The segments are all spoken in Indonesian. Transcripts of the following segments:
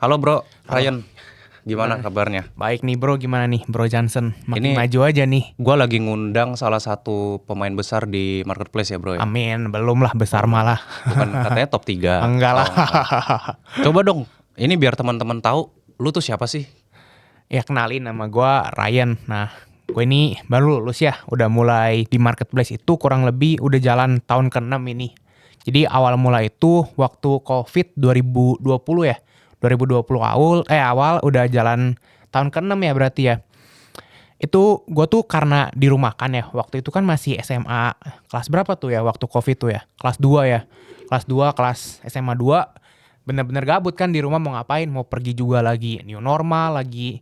Halo bro, Halo. Ryan. Gimana kabarnya? Baik nih bro, gimana nih bro Johnson? Makin Ini maju aja nih. gua lagi ngundang salah satu pemain besar di marketplace ya bro ya? Amin, belum lah Oh besar belum. malah. Bukan katanya top 3. Enggak lah. Oh enggak. Coba dong, ini biar teman-teman tahu lu tuh siapa sih? Ya kenalin, nama gue Ryan. Nah, gue ini baru lulus ya. Udah mulai di marketplace itu kurang lebih udah jalan tahun ke-6 ini. Jadi awal mula itu waktu COVID 2020 ya. 2020 awal udah jalan tahun ke-6 ya berarti ya. Itu gue tuh karena dirumahkan ya. Waktu itu kan masih SMA. Kelas berapa tuh ya waktu COVID tuh ya? Kelas 2 ya. Kelas 2, kelas SMA 2. Bener-bener gabut kan di rumah, mau ngapain. Mau pergi juga lagi new normal, lagi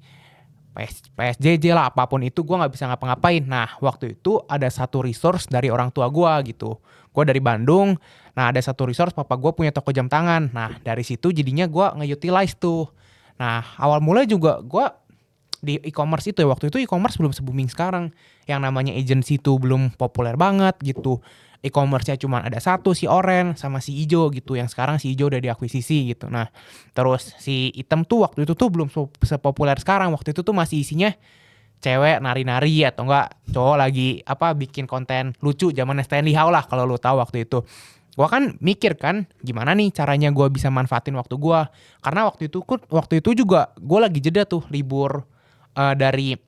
PSJJ lah, apapun itu gue gak bisa ngapa-ngapain. Nah waktu itu ada satu resource dari orang tua gue gitu. Gue dari Bandung. Nah ada satu resource, papa gue punya toko jam tangan. Nah dari situ jadinya gue nge-utilize tuh. Nah awal mulai juga gue di e-commerce itu ya, waktu itu e-commerce belum se-booming sekarang. Yang namanya agency itu belum populer banget gitu. E-commerce-nya cuma ada satu, si Oren sama si Ijo gitu. Yang sekarang si Ijo udah diakuisisi gitu. Nah terus si Item tuh waktu itu tuh belum sepopuler sekarang. Waktu itu tuh masih isinya cewek nari-nari atau enggak cowok lagi bikin konten lucu zamannya Stanley Hao lah kalau lu tahu waktu itu. Gua kan mikir kan gimana nih caranya gua bisa manfaatin waktu gua. Karena waktu itu juga gua lagi jeda tuh libur dari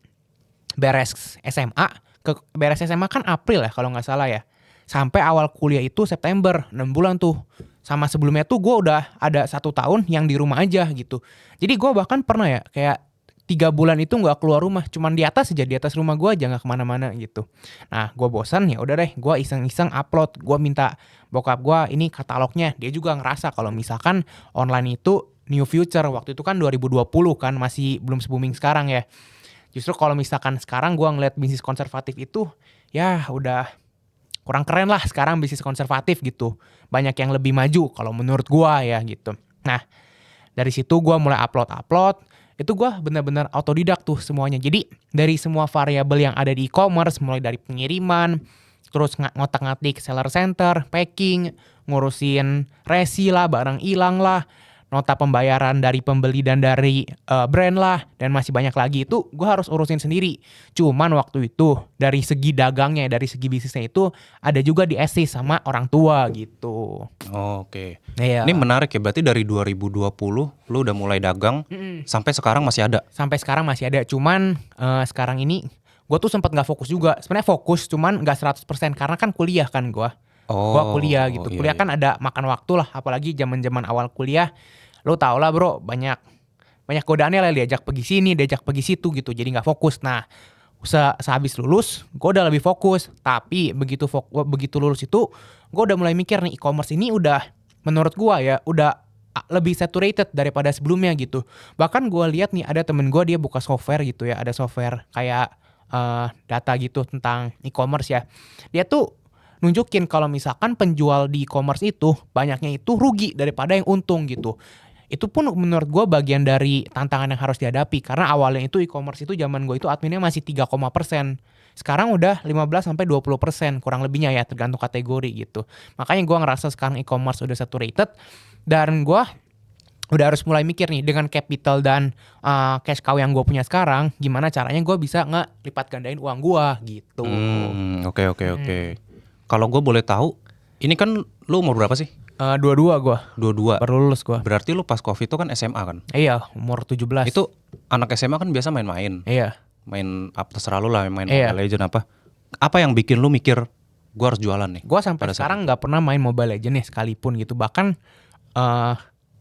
beres SMA ke beres SMA kan April ya kalau nggak salah ya. Sampai awal kuliah itu September, 6 bulan tuh. Sama sebelumnya tuh gue udah ada 1 tahun yang di rumah aja gitu. Jadi gue bahkan pernah ya kayak 3 bulan itu nggak keluar rumah, cuman di atas aja, di atas rumah gue aja, nggak kemana-mana gitu. Nah gue bosan ya udah deh, gue iseng-iseng upload. Gue minta bokap gue ini katalognya. Dia juga ngerasa kalau misalkan online itu new future. Waktu itu kan 2020 kan, masih belum se-booming sekarang ya. Justru kalau misalkan sekarang gue ngeliat bisnis konservatif itu ya udah kurang keren lah sekarang bisnis konservatif gitu. Banyak yang lebih maju kalau menurut gue ya gitu. Nah dari situ gue mulai upload. Itu gue benar-benar autodidak tuh semuanya. Jadi dari semua variabel yang ada di e-commerce, mulai dari pengiriman, terus ngotak-ngatik seller center, packing, ngurusin resi lah, barang hilang lah, nota pembayaran dari pembeli dan dari brand lah, dan masih banyak lagi. Itu gue harus urusin sendiri. Cuman waktu itu dari segi dagangnya, dari segi bisnisnya itu ada juga di assist sama orang tua gitu. Oh, oke. Iya. Ini menarik ya, berarti dari 2020 lu udah mulai dagang sampai sekarang masih ada. Sampai sekarang masih ada. Cuman sekarang ini gue tuh sempat nggak fokus juga. Sebenarnya fokus, cuman nggak 100% karena kan kuliah kan gue. Gue kuliah gitu. Iya, Kuliah kan ada makan waktu lah. Apalagi zaman-zaman awal kuliah. Lo tau lah bro, banyak godaannya lah, diajak pergi sini, diajak pergi situ gitu. Jadi nggak fokus. Nah sehabis lulus gue udah lebih fokus. Tapi begitu lulus itu gue udah mulai mikir nih, e-commerce ini udah menurut gue ya udah lebih saturated daripada sebelumnya gitu. Bahkan gue lihat nih ada temen gue, dia buka software gitu ya, ada software kayak data gitu tentang e-commerce ya. Dia tuh nunjukin kalau misalkan penjual di e-commerce itu banyaknya itu rugi daripada yang untung gitu. Itu pun menurut gue bagian dari tantangan yang harus dihadapi. Karena awalnya itu e-commerce itu zaman gue itu adminnya masih 3%. Sekarang udah 15-20% kurang lebihnya ya, tergantung kategori gitu. Makanya gue ngerasa sekarang e-commerce udah saturated. Dan gue udah harus mulai mikir nih dengan capital dan cash cow yang gue punya sekarang, gimana caranya gue bisa ngelipat gandain uang gue gitu. Oke. Kalau gue boleh tahu, ini kan lu umur berapa sih? 22 gue. 22. Baru lulus gue. Berarti lu pas COVID itu kan SMA kan? Iya, umur 17. Itu anak SMA kan biasa main-main. Iya. Main apa terserah lu lah, main Iya. Mobile Legends apa. Apa yang bikin lu mikir gue harus jualan nih? Gue sampai sekarang nggak pernah main Mobile Legends ya sekalipun gitu. Bahkan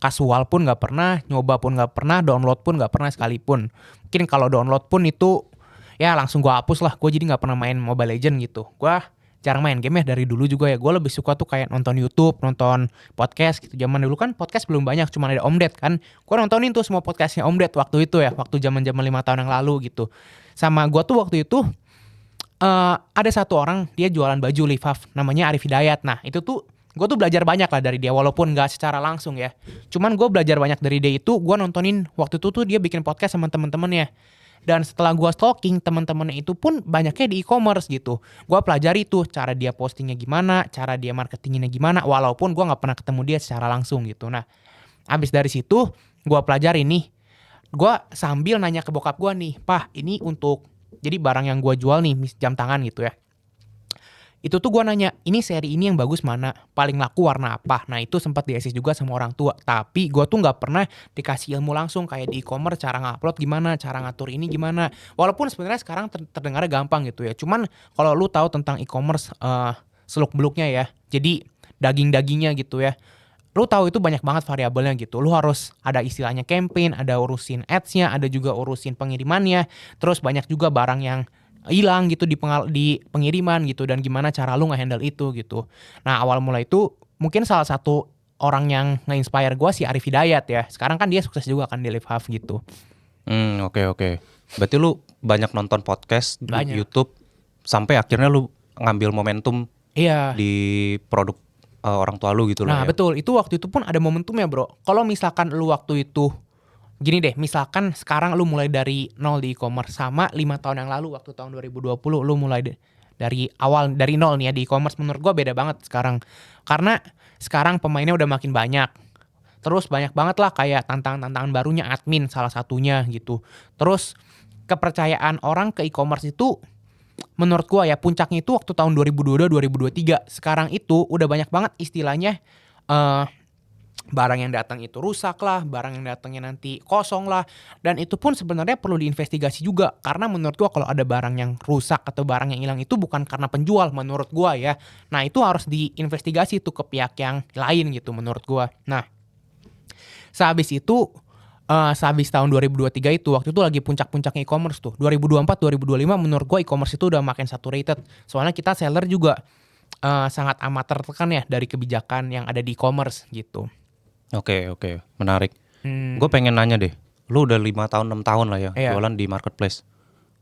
kasual pun nggak pernah, nyoba pun nggak pernah, download pun nggak pernah sekalipun. Mungkin kalau download pun itu ya langsung gue hapus lah. Gue jadi nggak pernah main Mobile Legends gitu. Gue jarang main game ya dari dulu juga ya. Gue lebih suka tuh kayak nonton YouTube, nonton podcast gitu. Zaman dulu kan podcast belum banyak, cuma ada Om Ded kan. Gue nontonin tuh semua podcastnya Om Ded waktu itu ya, waktu zaman-zaman 5 tahun yang lalu gitu. Sama gue tuh waktu itu ada satu orang, dia jualan baju Livaf, namanya Arif Hidayat. Nah itu tuh gue tuh belajar banyak lah dari dia, walaupun gak secara langsung ya. Cuman gue belajar banyak dari dia itu, gue nontonin waktu itu tuh dia bikin podcast sama temen-temennya. Dan setelah gue stalking, temen-temennya itu pun banyaknya di e-commerce gitu. Gue pelajari tuh cara dia postingnya gimana, cara dia marketingnya gimana, walaupun gue gak pernah ketemu dia secara langsung gitu. Nah abis dari situ gue pelajari nih, gue sambil nanya ke bokap gue nih, "Pah, ini untuk jadi barang yang gue jual nih, jam tangan gitu ya." Itu tuh gue nanya, "Ini seri ini yang bagus mana? Paling laku warna apa?" Nah itu sempat di-assist juga sama orang tua. Tapi gue tuh nggak pernah dikasih ilmu langsung kayak di e-commerce cara ngupload gimana, cara ngatur ini gimana. Walaupun sebenarnya sekarang terdengarnya gampang gitu ya. Cuman kalau lu tahu tentang e-commerce seluk-beluknya ya. Jadi daging-dagingnya gitu ya. Lu tahu itu banyak banget variabelnya gitu. Lu harus ada istilahnya campaign, ada urusin ads-nya, ada juga urusin pengirimannya. Terus banyak juga barang yang hilang gitu di pengiriman gitu dan gimana cara lu nge-handle itu gitu. Nah, awal mulai itu mungkin salah satu orang yang nge-inspire gue si Arif Hidayat ya. Sekarang kan dia sukses juga kan di Live Half gitu. Oke. Berarti lu banyak nonton podcast di Banyak. YouTube sampai akhirnya lu ngambil momentum Iya. di produk orang tua lu gitu Nah, lah ya. betul. Itu waktu itu pun ada momentumnya, Bro. Kalau misalkan lu waktu itu gini deh, misalkan sekarang lu mulai dari nol di e-commerce sama 5 tahun yang lalu waktu tahun 2020 lu mulai dari awal dari nol nih ya di e-commerce, menurut gua beda banget sekarang. Karena sekarang pemainnya udah makin banyak. Terus banyak banget lah kayak tantangan-tantangan barunya admin salah satunya gitu. Terus kepercayaan orang ke e-commerce itu menurut gua ya puncaknya itu waktu tahun 2022 2023. Sekarang itu udah banyak banget istilahnya eh barang yang datang itu rusak lah, barang yang datangnya nanti kosong lah, dan itu pun sebenarnya perlu diinvestigasi juga karena menurut gua kalau ada barang yang rusak atau barang yang hilang itu bukan karena penjual menurut gua ya. Nah, itu harus diinvestigasi tuh ke pihak yang lain gitu menurut gua. Nah, sehabis itu sehabis tahun 2023 itu waktu itu lagi puncak-puncaknya e-commerce tuh. 2024 2025 menurut gua e-commerce itu udah makin saturated. Soalnya kita seller juga sangat amat tertekan ya dari kebijakan yang ada di e-commerce gitu. Oke, menarik. Gue pengen nanya deh, lu udah 5 tahun 6 tahun lah ya Iya. jualan di marketplace.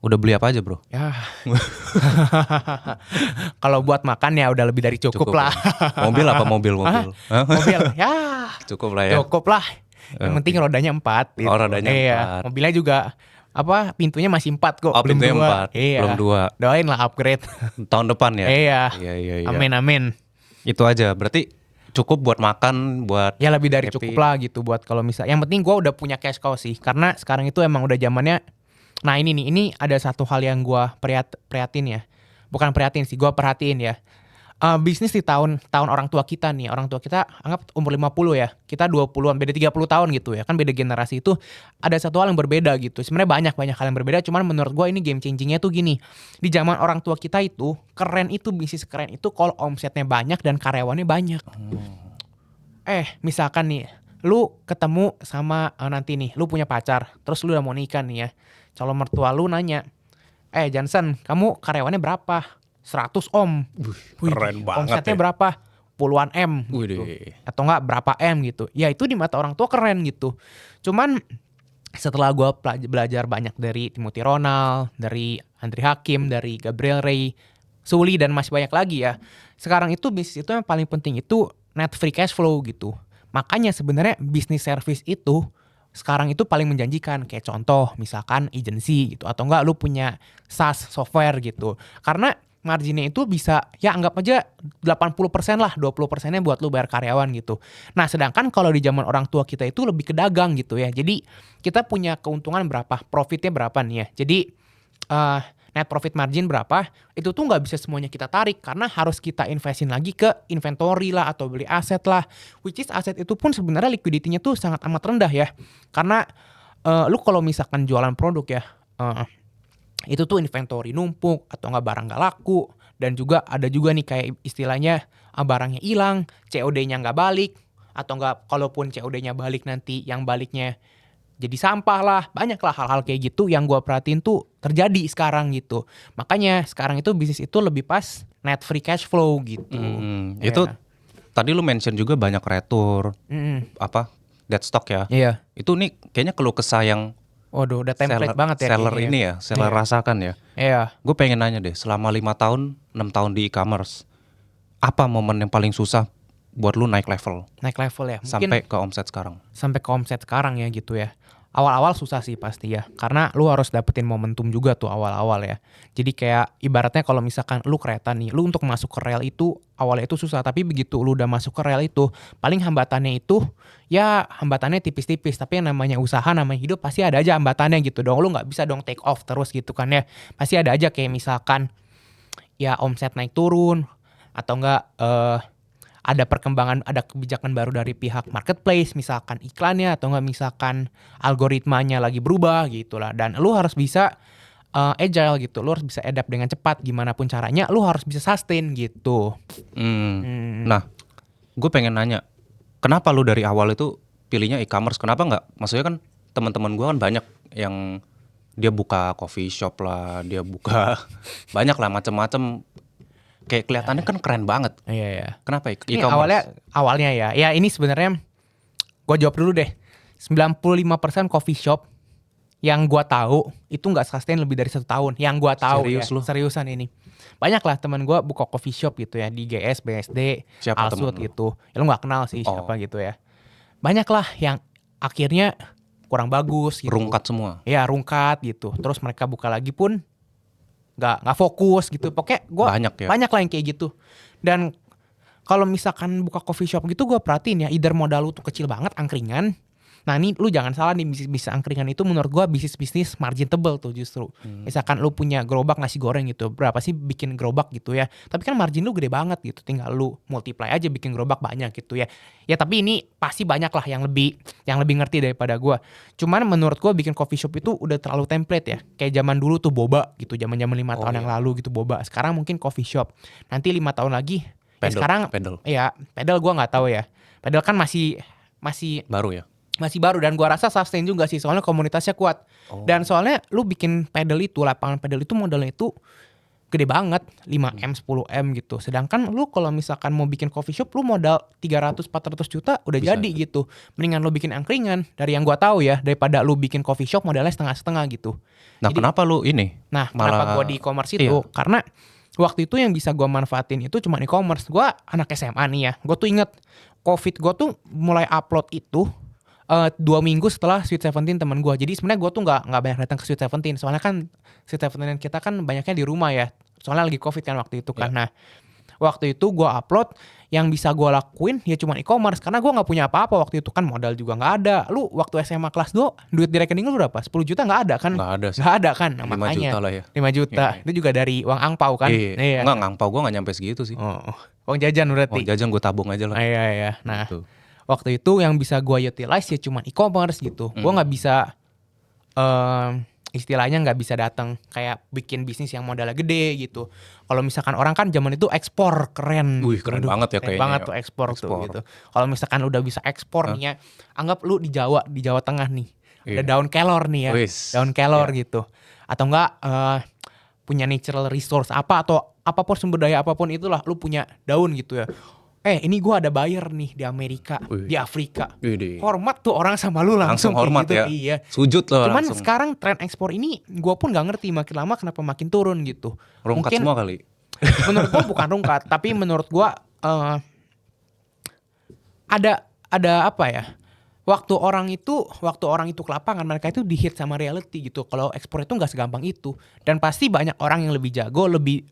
Udah beli apa aja, Bro? Ya. Kalau buat makan ya udah lebih dari cukup lah. Ya. Mobil apa mobil? Hah? Mobil ya Cukup lah ya. cukup lah. Yang penting rodanya 4 gitu. Oh, rodanya Iya. 4. Mobilnya juga pintunya masih 4 kok. Oh, belum pintunya 2. 4, Iya. belum 2. Doain lah upgrade. Tahun depan ya? Iya. Iya. Amin. Itu aja, berarti cukup buat makan, buat Ya lebih dari happy. cukup lah gitu buat kalau misal. Yang penting gue udah punya cash cow sih. Karena sekarang itu emang udah zamannya. Nah ini ada satu hal yang gue prihatin ya. Bukan prihatin sih, gue perhatiin ya. Bisnis di tahun orang tua kita nih. Orang tua kita anggap umur 50 ya. Kita 20-an, beda 30 tahun gitu ya. Kan beda generasi itu ada satu hal yang berbeda gitu. Sebenarnya banyak hal yang berbeda. Cuman menurut gue ini game changingnya tuh gini. Di zaman orang tua kita itu, bisnis keren itu kalau omsetnya banyak dan karyawannya banyak. Misalkan nih, lu ketemu sama nanti nih, lu punya pacar. Terus lu udah mau nikah nih ya. Calon mertua lu nanya, Johnson, kamu karyawannya berapa? 100 om. Keren banget Omsetnya ya. berapa? Puluhan M gitu. Widih. Atau enggak berapa M gitu. Ya itu di mata orang tua keren gitu. Cuman setelah gue belajar banyak dari Timothy Ronald, dari Andri Hakim, dari Gabriel Ray, Suli dan masih banyak lagi ya. Sekarang itu bisnis itu yang paling penting itu net free cash flow gitu. Makanya sebenarnya bisnis service itu sekarang itu paling menjanjikan. Kayak contoh misalkan agency gitu. Atau enggak lu punya SaaS software gitu. Karena marginnya itu bisa ya anggap aja 80% lah, 20%-nya buat lu bayar karyawan gitu. Nah sedangkan kalau di zaman orang tua kita itu lebih ke dagang gitu ya. Jadi kita punya keuntungan berapa, profitnya berapa nih ya. Jadi net profit margin berapa, itu tuh nggak bisa semuanya kita tarik karena harus kita investin lagi ke inventory lah atau beli aset lah. Which is aset itu pun sebenarnya liquidity-nya tuh sangat amat rendah ya. Karena lu kalau misalkan jualan produk ya, itu tuh inventory numpuk atau nggak barang nggak laku. Dan juga ada juga nih kayak istilahnya barangnya hilang, COD-nya nggak balik. Atau nggak, kalaupun COD-nya balik nanti yang baliknya jadi sampah lah, banyak lah hal-hal kayak gitu yang gue perhatiin tuh terjadi sekarang gitu. Makanya sekarang itu bisnis itu lebih pas net free cash flow gitu. Itu tadi lu mention juga banyak retur, dead stock ya. Iya. Itu nih kayaknya keluh kesah yang Waduh, udah template banget ya. seller kayaknya ini ya, seller rasakan ya. Iya. Gue pengen nanya deh, selama 5 tahun, 6 tahun di e-commerce, apa momen yang paling susah buat lu naik level Naik level ya. Mungkin sampai ke omset sekarang? sampai ke omset sekarang ya gitu ya. Awal-awal susah sih pasti ya, karena lu harus dapetin momentum juga tuh awal-awal ya. Jadi kayak ibaratnya kalau misalkan lu kereta nih, lu untuk masuk ke rel itu awalnya itu susah, tapi begitu lu udah masuk ke rel itu, paling hambatannya itu ya hambatannya tipis-tipis, tapi yang namanya usaha, namanya hidup pasti ada aja hambatannya gitu dong. Lu nggak bisa dong take off terus gitu kan ya. Pasti ada aja kayak misalkan ya omset naik turun atau enggak ada perkembangan, ada kebijakan baru dari pihak marketplace, misalkan iklannya atau enggak misalkan algoritmanya lagi berubah gitulah. Dan lu harus bisa agile gitu, lu harus bisa adapt dengan cepat gimana pun caranya, lu harus bisa sustain gitu. Nah, gue pengen nanya, kenapa lu dari awal itu pilihnya e-commerce? Kenapa nggak? Maksudnya kan teman-teman gue kan banyak yang dia buka coffee shop lah, dia buka banyak lah macam-macam. Kayak kelihatannya kan keren banget. Iya ya. Kenapa Ini e-commerce? awalnya ya. Ya ini sebenarnya gue jawab dulu deh. 95% coffee shop yang gue tahu itu nggak sustain lebih dari 1 tahun. Yang gue tahu Serius ya, lu? seriusan ini. Banyak lah teman gue buka coffee shop gitu ya di GS, BSD, Siapa Alsut temen lu? gitu. Ya lu nggak kenal sih siapa gitu ya. Banyak lah yang akhirnya kurang bagus gitu. Rungkat semua. Ya rungkat gitu. Terus mereka buka lagi pun nggak fokus gitu. Pokoknya gue Banyak ya? lah yang kayak gitu. Dan kalau misalkan buka coffee shop gitu gue perhatiin ya, either modal lu tuh kecil banget angkringan. Nah ini lu jangan salah nih, bisnis angkringan itu menurut gue bisnis margin tebel tuh justru. Misalkan lu punya gerobak nasi goreng gitu, berapa sih bikin gerobak gitu ya. Tapi kan margin lu gede banget gitu, tinggal lu multiply aja bikin gerobak banyak gitu ya. Ya tapi ini pasti banyak lah yang lebih ngerti daripada gue. Cuman menurut gue bikin coffee shop itu udah terlalu template ya. Kayak zaman dulu tuh boba gitu, zaman-zaman 5 tahun yang lalu gitu boba. Sekarang mungkin coffee shop. Nanti 5 tahun lagi sekarang Pedal. ya pedal gue nggak tahu ya. Pedal kan masih Baru ya? masih baru dan gua rasa sustain juga sih soalnya komunitasnya kuat. Dan soalnya lu bikin pedal itu, lapangan pedal itu modalnya itu gede banget, 5M 10M gitu. Sedangkan lu kalau misalkan mau bikin coffee shop lu modal 300 400 juta udah Bisa jadi gitu. Mendingan lu bikin angkringan dari yang gua tahu ya daripada lu bikin coffee shop modalnya setengah-setengah gitu. Nah, Jadi- kenapa lu ini? Nah, Malah- kenapa gua di e-commerce itu? Iya. Karena waktu itu yang bisa gua manfaatin itu cuma e-commerce. Gua anak SMA nih ya. Gua tuh inget COVID gua tuh mulai upload itu 2 minggu setelah Sweet Seventeen teman gue. Jadi sebenarnya gue tuh nggak banyak datang ke Sweet Seventeen. Soalnya kan Sweet Seventeen kita kan banyaknya di rumah ya. Soalnya lagi COVID kan waktu itu kan. Nah waktu itu gue upload yang bisa gue lakuin ya cuma e-commerce. Karena gue nggak punya apa-apa waktu itu kan, modal juga nggak ada. Lu waktu SMA kelas 2 duit di rekening lu berapa? 10 juta nggak ada kan? Nggak ada sih. Nggak ada kan? Nah, 5 makanya juta lah ya. 5 juta. Iya. Itu juga dari uang angpau kan? Iya. Nggak, ngangpau gue nggak nyampe segitu sih. Oh, uang jajan berarti. Jajan gue tabung aja lah. Iya. Nah, Gitu. waktu itu yang bisa gue utilize ya cuma e-commerce gitu. Gue nggak bisa istilahnya nggak bisa datang kayak bikin bisnis yang modalnya gede gitu. Kalau misalkan orang kan zaman itu ekspor keren. Wih, keren banget ya keren kayaknya banget ya. tuh ekspor tuh Ekspor. gitu. Kalau misalkan udah bisa ekspor nih ya, anggap lu di Jawa Tengah nih. Ada Iya. daun kelor nih ya. Wis. Daun kelor Iya. gitu. Atau enggak punya natural resource apa atau apapun sumber daya apapun itulah lu punya daun gitu ya. Ini gue ada buyer nih di Amerika, Wih. di Afrika. Widih. Hormat tuh orang sama lu langsung kayak hormat gitu. ya. Iya. Sujud loh Cuman langsung. sekarang tren ekspor ini gue pun nggak ngerti makin lama kenapa makin turun gitu. Rungkat Mungkin semua kali. menurut gue bukan rungkat, tapi menurut gue ada apa ya? Waktu orang itu ke lapangan mereka itu dihit sama reality gitu. Kalau ekspor itu nggak segampang itu. Dan pasti banyak orang yang lebih jago, lebih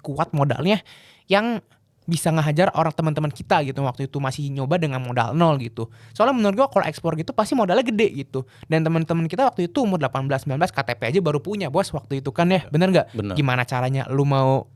kuat modalnya yang bisa ngehajar orang teman-teman kita gitu waktu itu masih nyoba dengan modal nol gitu. Soalnya menurut gua kalau ekspor gitu pasti modalnya gede gitu. Dan teman-teman kita waktu itu umur 18 19 KTP aja baru punya, Bos, waktu itu kan ya. Bener nggak? Bener. Gimana caranya lu mau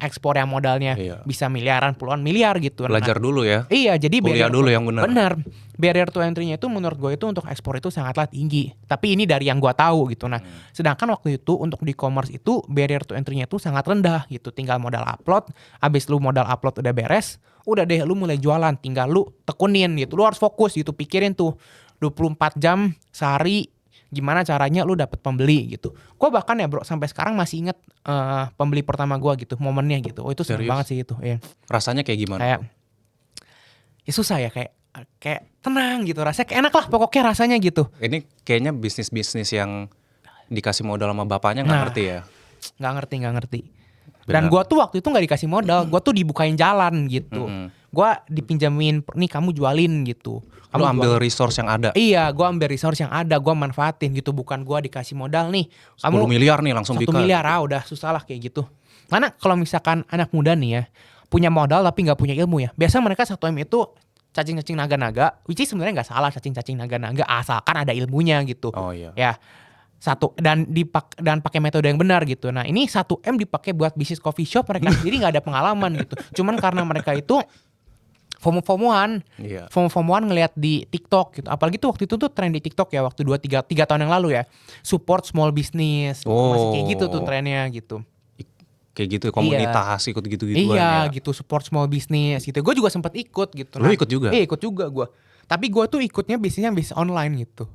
ekspor yang modalnya Iya. bisa miliaran, puluhan miliar gitu. Belajar dulu ya. Iya, jadi Kuliah dulu yang benar. Benar. Barrier to entry-nya itu menurut gue itu untuk ekspor itu sangatlah tinggi. Tapi ini dari yang gue tahu gitu. Nah, sedangkan waktu itu untuk di e-commerce itu barrier to entry-nya itu sangat rendah gitu. Tinggal modal upload, abis lu modal upload udah beres, udah deh lu mulai jualan, tinggal lu tekunin gitu. Lu harus fokus gitu, pikirin tuh 24 jam sehari gimana caranya lu dapet pembeli gitu. Gue bahkan ya bro sampai sekarang masih inget pembeli pertama gue gitu, momennya gitu. Oh itu seneng Serius? banget sih itu. Iya. Rasanya kayak gimana? Kayak ya susah ya kayak tenang gitu, rasanya kayak enak lah pokoknya rasanya gitu. Ini kayaknya bisnis-bisnis yang dikasih modal sama bapaknya nggak Nah. ngerti ya. Nggak ngerti. Benar. Dan gue tuh waktu itu nggak dikasih modal, gue tuh dibukain jalan gitu. gue dipinjamin nih kamu jualin gitu. Lu Kamu ambil jualin. resource yang ada. Iya, gue ambil resource yang ada, gue manfaatin gitu. Bukan gue dikasih modal nih, 10 miliar nih langsung 1 Bika. miliar udah susah lah kayak gitu. Karena kalau misalkan anak muda nih ya punya modal tapi nggak punya ilmu ya, biasa mereka 1M itu cacing-cacing naga-naga, which is sebenarnya nggak salah cacing-cacing naga-naga asalkan ada ilmunya gitu. Oh iya. Ya satu dan pakai metode yang benar gitu. Nah ini 1M dipakai buat bisnis coffee shop mereka sendiri nggak ada pengalaman gitu. Cuman karena mereka itu FOMO-FOMOan Iya. FOMO-FOMOan ngelihat di TikTok gitu. Apalagi tuh waktu itu tuh tren di TikTok ya waktu 2-3 tahun yang lalu ya. Support small business. Masih kayak gitu tuh trennya gitu. Kayak gitu komunitas ikut gitu-gituan Iya ya. gitu support small business gitu. Gue juga sempat ikut gitu. Lu ikut juga? Iya ikut juga gue. Tapi gue tuh ikutnya bisnisnya bisnis online gitu.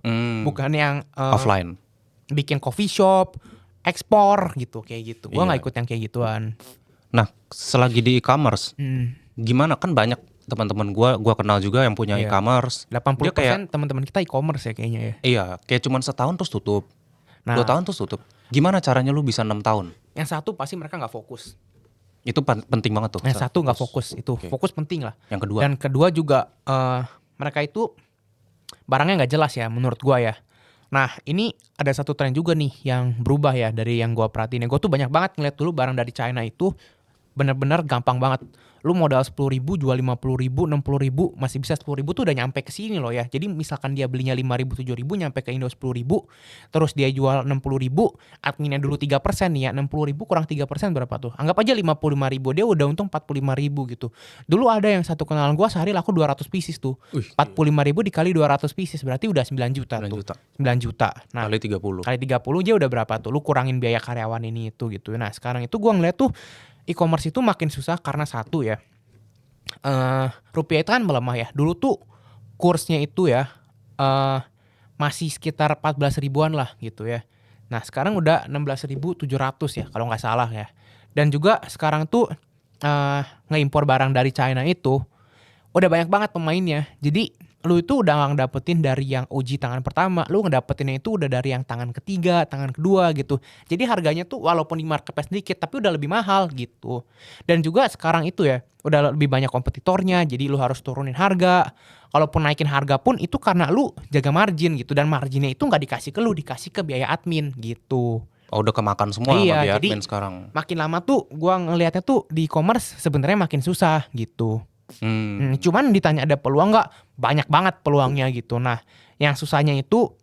Bukan yang Offline. bikin coffee shop, ekspor gitu kayak gitu. Gue Iya. nggak ikut yang kayak gituan. Nah, selagi di e-commerce, gimana kan banyak teman-teman gua kenal juga yang punya Iya. e-commerce. 80% Dia kayak teman-teman kita e-commerce ya kayaknya ya. iya, kayak cuman setahun terus tutup. Nah. 2 tahun terus tutup. Gimana caranya lu bisa 6 tahun? Yang satu pasti mereka nggak fokus. Itu penting banget tuh. Yang satu nggak fokus itu. Oke. Fokus penting lah. Yang kedua, Dan kedua juga mereka itu barangnya nggak jelas ya menurut gua ya. Nah ini ada satu tren juga nih yang berubah ya dari yang gua perhatiin. Gue tuh banyak banget ngeliat dulu barang dari China itu bener-bener gampang banget. Lu modal 10.000 jual 50.000, 60.000 masih bisa 10.000 tuh udah nyampe ke sini loh ya. Jadi misalkan dia belinya 5.000, 7.000 nyampe ke Indo 10.000, terus dia jual 60.000, adminnya dulu 3% nih ya, 60.000 kurang 3% berapa tuh? Anggap aja 55.000, dia udah untung 45.000 gitu. Dulu ada yang satu kenalan gua sehari laku 200 pieces tuh. 45.000 dikali 200 pieces berarti udah 9 juta 9 tuh. juta. 9 juta. Nah, Kali 30. kali 30 dia udah berapa tuh? Lu kurangin biaya karyawan ini itu gitu. Nah, sekarang itu gua ngeliat tuh e-commerce itu makin susah karena satu ya. Rupiah itu kan melemah ya. Dulu tuh kursnya itu ya masih sekitar 14 ribuan lah gitu ya. Nah, sekarang udah 16.700 ya kalau nggak salah ya. Dan juga sekarang tuh ngeimpor barang dari China itu udah banyak banget pemainnya. Jadi lu itu udah ngedapetin dari yang uji tangan pertama, lu ngedapetinnya itu udah dari yang tangan ketiga, tangan kedua gitu. Jadi harganya tuh walaupun di marketnya sedikit tapi udah lebih mahal gitu. Dan juga sekarang itu ya udah lebih banyak kompetitornya, jadi lu harus turunin harga. Kalaupun naikin harga pun itu karena lu jaga margin gitu, dan marginnya itu nggak dikasih ke lu, dikasih ke biaya admin gitu. Oh, udah kemakan semua sama Iya, biaya jadi admin sekarang. makin lama tuh gua ngelihatnya tuh di e-commerce sebenarnya makin susah gitu. Cuman ditanya ada peluang nggak? Banyak banget peluangnya gitu. Nah, yang susahnya itu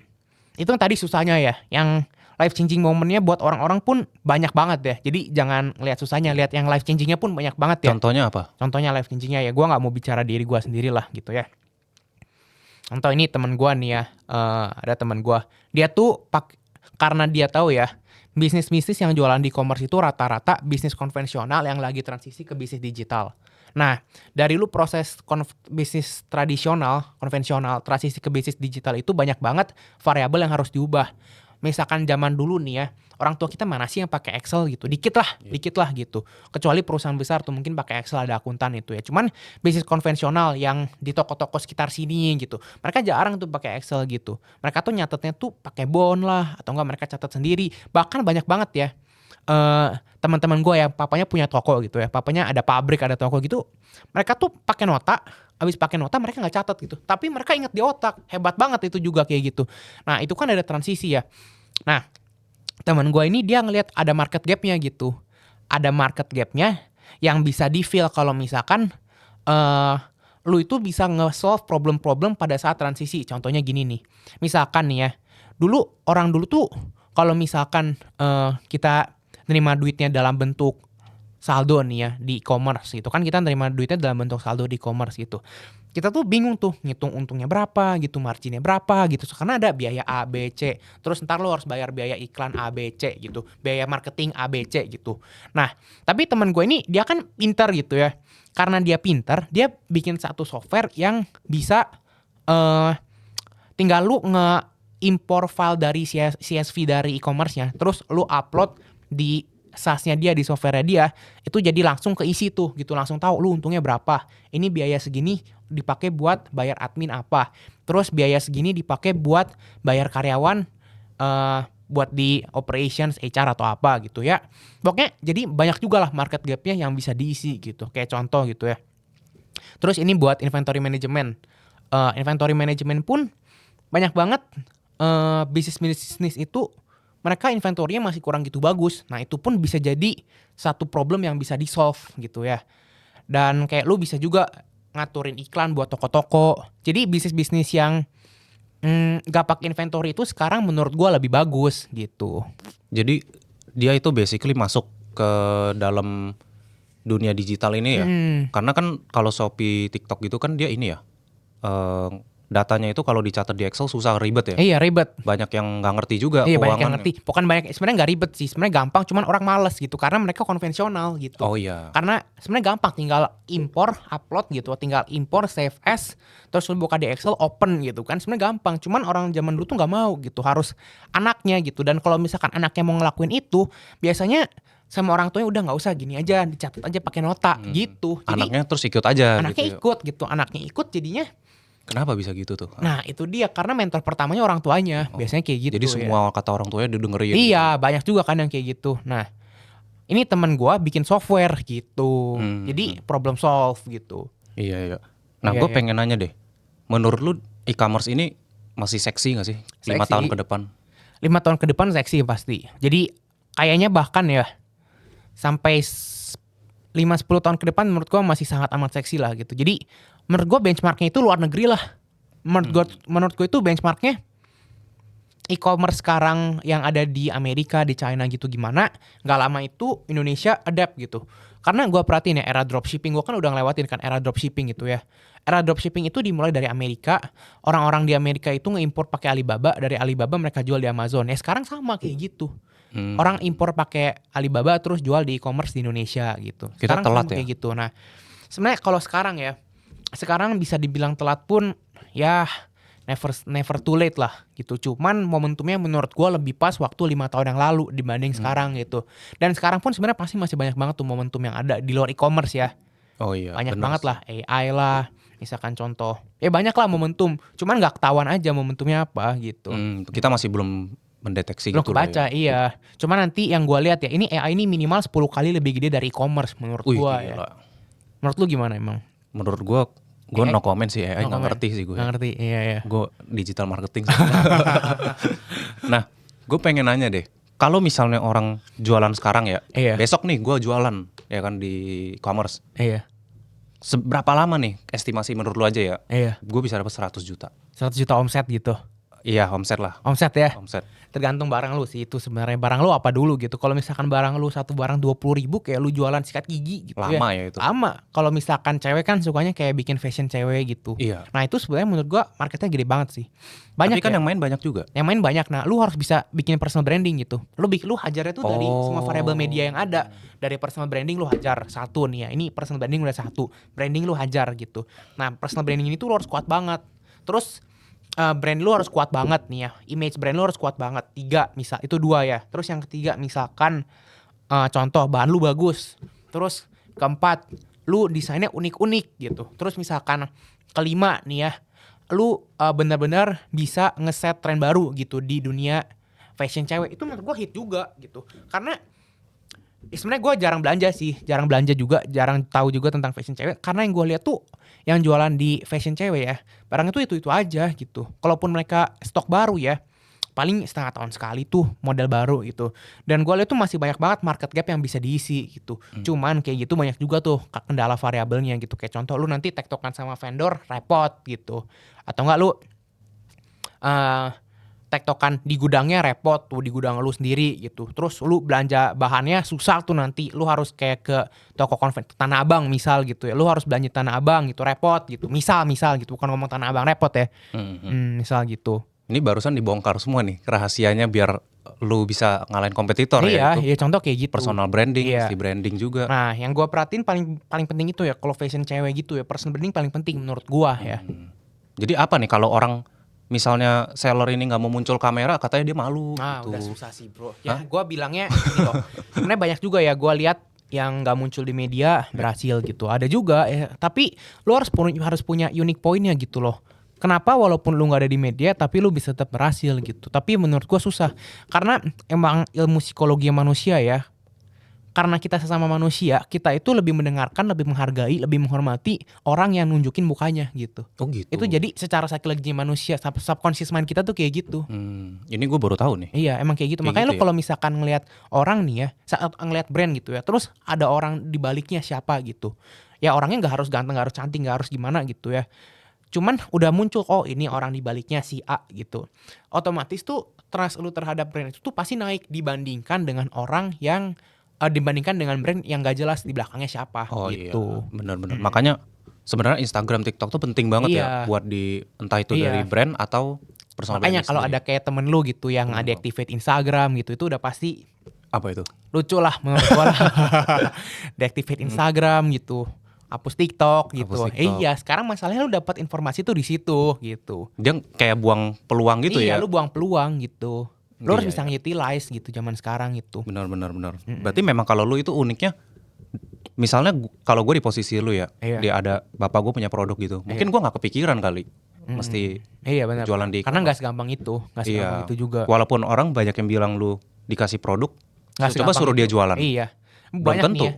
yang tadi susahnya ya. Yang life changing momennya buat orang-orang pun banyak banget ya. Jadi jangan lihat susahnya, lihat yang life changingnya pun banyak banget ya. Contohnya apa? Contohnya life changingnya ya. Gue nggak mau bicara diri gue sendiri lah gitu ya. Contoh ini teman gue nih ya. Ada teman gue. Dia tuh karena dia tahu ya. Bisnis-bisnis yang jualan di e-commerce itu rata-rata bisnis konvensional yang lagi transisi ke bisnis digital. Nah, dari lu proses bisnis tradisional, konvensional, transisi ke bisnis digital itu banyak banget variabel yang harus diubah. Misalkan zaman dulu nih ya, orang tua kita mana sih yang pakai Excel gitu? Dikit lah gitu. Kecuali perusahaan besar tuh mungkin pakai Excel, ada akuntan itu ya. Cuman bisnis konvensional yang di toko-toko sekitar sini gitu, mereka jarang tuh pakai Excel gitu. Mereka tuh nyatetnya tuh pakai bond lah, atau enggak mereka catat sendiri. Bahkan banyak banget ya. Teman-teman gue yang papanya punya toko gitu ya, papanya ada pabrik, ada toko gitu, mereka tuh pakai nota, abis pakai nota mereka nggak catat gitu, tapi mereka inget di otak. Hebat banget itu juga kayak gitu. Nah itu kan ada transisi ya. Nah teman gue ini dia ngelihat ada market gapnya gitu, ada market gapnya yang bisa di fill kalau misalkan lu itu bisa nge-solve problem-problem pada saat transisi. Contohnya gini nih, misalkan nih ya, orang dulu tuh kalau misalkan kita nerima duitnya dalam bentuk saldo nih ya di e-commerce gitu kan, kita nerima duitnya dalam bentuk saldo di e-commerce gitu. Kita tuh bingung tuh ngitung untungnya berapa gitu, marginnya berapa gitu. Karena ada biaya A, B, C. Terus ntar lo harus bayar biaya iklan A, B, C gitu. Biaya marketing A, B, C gitu. Nah, tapi teman gue ini dia kan pintar gitu ya. Karena dia pintar, dia bikin satu software yang bisa tinggal lu impor file dari CSV dari e-commerce-nya, terus lu upload di SaaS-nya dia, di software-nya dia, itu jadi langsung keisi tuh gitu, langsung tahu lu untungnya berapa. Ini biaya segini dipakai buat bayar admin apa, terus biaya segini dipakai buat bayar karyawan, buat di operations, HR atau apa gitu ya. Pokoknya jadi banyak juga lah market gap-nya yang bisa diisi gitu, kayak contoh gitu ya. Terus ini buat inventory management. Inventory management pun banyak banget bisnis itu mereka inventory-nya masih kurang gitu bagus. Nah itu pun bisa jadi satu problem yang bisa di-solve gitu ya. Dan kayak lu bisa juga ngaturin iklan buat toko-toko. Jadi bisnis-bisnis yang gak pakai inventory itu sekarang menurut gua lebih bagus gitu. Jadi dia itu basically masuk ke dalam dunia digital ini ya. Karena kan kalau Shopee, TikTok gitu kan dia ini ya. Datanya itu kalau dicatat di Excel susah, ribet ya. Iya ribet. Banyak yang nggak ngerti juga Iya keuangan. banyak yang ngerti. Bukan banyak, sebenarnya nggak ribet sih. Sebenarnya gampang, cuman orang males gitu karena mereka konvensional gitu. Oh iya. Karena sebenarnya gampang, tinggal impor, upload gitu, tinggal impor, save as, terus lu buka di Excel, open gitu kan. Sebenarnya gampang. Cuman orang zaman dulu tuh nggak mau gitu, harus anaknya gitu. Dan kalau misalkan anaknya mau ngelakuin itu, biasanya sama orang tuanya udah nggak usah, gini aja, dicatat aja pakai nota gitu. Jadi Anaknya terus ikut aja. anaknya gitu ya. ikut gitu, anaknya ikut jadinya. Kenapa bisa gitu tuh? Nah itu dia, karena mentor pertamanya orang tuanya, biasanya kayak gitu. Jadi ya. semua kata orang tuanya didengerin. Iya, banyak juga kan yang kayak gitu. Nah, ini temen gua bikin software gitu. Jadi problem solve gitu. Iya iya. Nah, Iya, gue iya. pengen nanya deh. Menurut lu e-commerce ini masih seksi gak sih 5 Seksi. tahun ke depan? 5 tahun ke depan seksi pasti. Jadi kayaknya bahkan ya sampai 5-10 tahun ke depan menurut gua masih sangat amat seksi lah gitu. Jadi menurut gua benchmarknya itu luar negeri lah. Menurut gua itu benchmarknya e-commerce sekarang yang ada di Amerika, di China gitu gimana, nggak lama itu Indonesia adapt gitu. Karena gue perhatiin ya era dropshipping, gue kan udah ngelewatin kan era dropshipping gitu ya. Era dropshipping itu dimulai dari Amerika, orang-orang di Amerika itu ngeimpor pakai Alibaba, dari Alibaba mereka jual di Amazon. Ya sekarang sama kayak gitu. Orang impor pakai Alibaba terus jual di e-commerce di Indonesia gitu. Kita Sekarang telat sama ya? kayak gitu. Nah, sebenarnya kalau sekarang ya, sekarang bisa dibilang telat pun ya never too late lah gitu. Cuman momentumnya menurut gue lebih pas waktu 5 tahun yang lalu dibanding sekarang gitu. Dan sekarang pun sebenarnya pasti masih banyak banget tuh momentum yang ada di luar e-commerce ya. Oh iya. Banyak bener banget sih. lah, AI lah, misalkan contoh. Ya banyak lah momentum. Cuman nggak ketahuan aja momentumnya apa gitu. Kita masih belum mendeteksi Belum gitu lah kebaca, ya. iya. Cuman nanti yang gue lihat ya, ini AI ini minimal 10 kali lebih gede dari e-commerce menurut Wih, gue gila. ya. Menurut lu gimana emang? Menurut gue no comment sih. AI nggak ngerti sih gue. Nggak ngerti, iya ya. Gue digital marketing sih. Nah, gue pengen nanya deh. Kalau misalnya orang jualan sekarang ya, Iya. besok nih gue jualan ya kan di e-commerce. Iya, Seberapa lama nih estimasi menurut lu aja ya? iya. Gue bisa dapat 100 juta. 100 juta omset gitu. Iya, omset lah. Omset ya. Omset. Tergantung barang lu sih itu sebenarnya. Barang lu apa dulu gitu. Kalau misalkan barang lu satu barang 20.000 kayak lu jualan sikat gigi gitu Lama ya itu. Lama. Kalau misalkan cewek kan sukanya kayak bikin fashion cewek gitu. Iya. Nah itu sebenarnya menurut gua marketnya gede banget sih. Banyak Tapi kan ya. yang main banyak juga. Yang main banyak. Nah lu harus bisa bikin personal branding gitu. Lu hajarnya tuh dari Oh. semua variabel media yang ada. Dari personal branding lu hajar satu nih ya. Ini personal branding udah satu. Branding lu hajar gitu. Nah personal branding ini tuh lu harus kuat banget. Terus brand lu harus kuat banget nih ya. Image brand lu harus kuat banget. 3 misal, itu 2 ya. Terus yang ketiga misalkan contoh bahan lu bagus. Terus keempat lu desainnya unik-unik gitu. Terus misalkan kelima nih ya, lu benar-benar bisa ngeset tren baru gitu di dunia fashion cewek. Itu menurut gua hit juga gitu. Karena sebenarnya gue jarang belanja sih, jarang belanja juga, jarang tahu juga tentang fashion cewek. Karena yang gue lihat tuh yang jualan di fashion cewek ya, barang itu aja gitu. Kalaupun mereka stok baru ya, paling setengah tahun sekali tuh model baru gitu. Dan gue lihat tuh masih banyak banget market gap yang bisa diisi gitu. Cuman kayak gitu banyak juga tuh kendala variabelnya gitu. Kayak contoh lu nanti tektokan sama vendor repot gitu. Atau enggak lu tektokan di gudangnya repot tuh, di gudang lu sendiri gitu. Terus lu belanja bahannya susah tuh nanti. Lu harus kayak ke toko Tanah Abang misal gitu ya. Lu harus belanja Tanah Abang gitu, repot gitu. Misal gitu, bukan ngomong Tanah Abang repot ya. Misal gitu. Ini barusan dibongkar semua nih rahasianya biar lu bisa ngalahin kompetitor ya. Iya, Itu contoh kayak gitu. personal branding, Iya. si branding juga. Nah, yang gua perhatiin paling penting itu ya kalau fashion cewek gitu ya, personal branding paling penting menurut gua ya. Jadi apa nih kalau orang misalnya seller ini nggak mau muncul kamera, katanya dia malu Nah, gitu. udah susah sih, Bro. Ya, gua bilangnya gini loh. Sebenarnya banyak juga ya gua lihat yang nggak muncul di media berhasil gitu. Ada juga ya, tapi lu harus punya unique pointnya gitu loh. Kenapa walaupun lu nggak ada di media tapi lu bisa tetap berhasil gitu. Tapi menurut gua susah. Karena emang ilmu psikologi manusia ya, karena kita sesama manusia, kita itu lebih mendengarkan, lebih menghargai, lebih menghormati orang yang nunjukin mukanya gitu. Oh gitu. Itu jadi secara psikologi manusia, subconscious mind kita tuh kayak gitu. Ini gue baru tahu nih. Iya, emang kayak gitu. Kayak Makanya gitu lu ya? kalau misalkan ngelihat orang nih ya, saat ngelihat brand gitu ya, terus ada orang di baliknya siapa gitu. Ya orangnya nggak harus ganteng, nggak harus cantik, nggak harus gimana gitu ya. Cuman udah muncul, oh ini orang di baliknya si A gitu. Otomatis tuh trust lu terhadap brand itu tuh pasti naik dibandingkan dengan orang yang dibandingkan dengan brand yang gak jelas di belakangnya siapa Oh gitu. iya, benar-benar. Makanya sebenarnya Instagram, TikTok tuh penting banget ya Iya. buat di entah itu Iya. dari brand atau personal Makanya branding kalau sendiri. ada kayak temen lu gitu yang deactivate Instagram gitu, itu udah pasti Apa itu? lucu lah menurut gua lah. Deactivate Instagram gitu, hapus TikTok gitu. Hapus TikTok. Iya, sekarang masalahnya lu dapat informasi tuh di situ gitu. Dia kayak buang peluang gitu iya, ya. lu buang peluang gitu. Lu harus Iya, bisa iya. utilize gitu zaman sekarang itu. Benar. Berarti memang kalau lu itu uniknya, misalnya kalau gue di posisi lu ya, Iya. dia ada bapak gue punya produk gitu, mungkin gue nggak kepikiran kali, mesti Iya benar. jualan di Karena e-commerce. nggak segampang itu, nggak segampang Iya. itu juga. Walaupun orang banyak yang bilang lu dikasih produk, Nggak coba segampang suruh dia itu. jualan. Iya. Belum Banyak tentu. nih ya.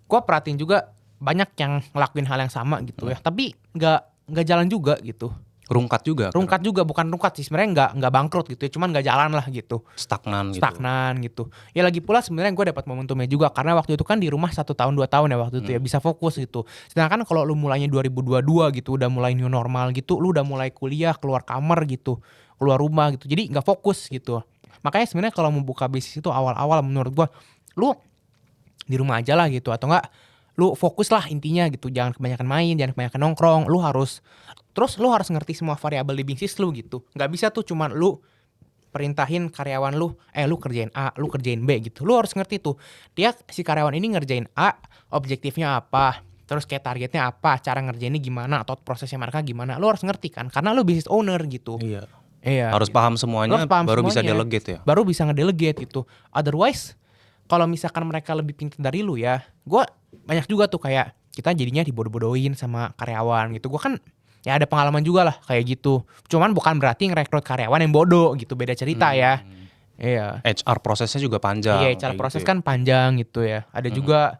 Gue perhatiin juga banyak yang ngelakuin hal yang sama gitu ya. Tapi nggak jalan juga gitu. Rungkat juga. kan? Rungkat juga, bukan rungkat sih, sebenarnya nggak bangkrut gitu ya. Cuman nggak jalan lah gitu. Stagnan gitu. Stagnan gitu. Ya lagi pula sebenarnya gue dapat momentumnya juga karena waktu itu kan di rumah 1 tahun 2 tahun ya waktu itu ya bisa fokus gitu. Sedangkan kalau lu mulainya 2022 gitu udah mulai new normal gitu, lu udah mulai kuliah, keluar kamar gitu, keluar rumah gitu. Jadi nggak fokus gitu. Makanya sebenarnya kalau mau buka bisnis itu awal-awal menurut gue lu di rumah aja lah gitu atau enggak lu fokus lah intinya gitu, jangan kebanyakan main, jangan kebanyakan nongkrong, lu harus ngerti semua variabel di bisnis lu gitu. Nggak bisa tuh cuman lu perintahin karyawan lu, lu kerjain A, lu kerjain B gitu. Lu harus ngerti tuh, dia si karyawan ini ngerjain A, objektifnya apa, terus kayak targetnya apa, cara ngerjainnya gimana, atau prosesnya mereka gimana. Lu harus ngerti kan, karena lu business owner gitu. Iya. Iya. Harus paham semuanya, Lu harus paham baru bisa semuanya. delegate ya. Baru bisa ngedelegate gitu. Otherwise, kalau misalkan mereka lebih pintar dari lu ya, gue banyak juga tuh kayak kita jadinya dibodoh-bodohin sama karyawan gitu. Gue kan ya ada pengalaman juga lah kayak gitu. Cuman bukan berarti ngerekrut karyawan yang bodoh gitu, beda cerita ya. Iya. HR prosesnya juga panjang. Iya, cara kayak proses gitu ya. kan panjang gitu ya. Ada juga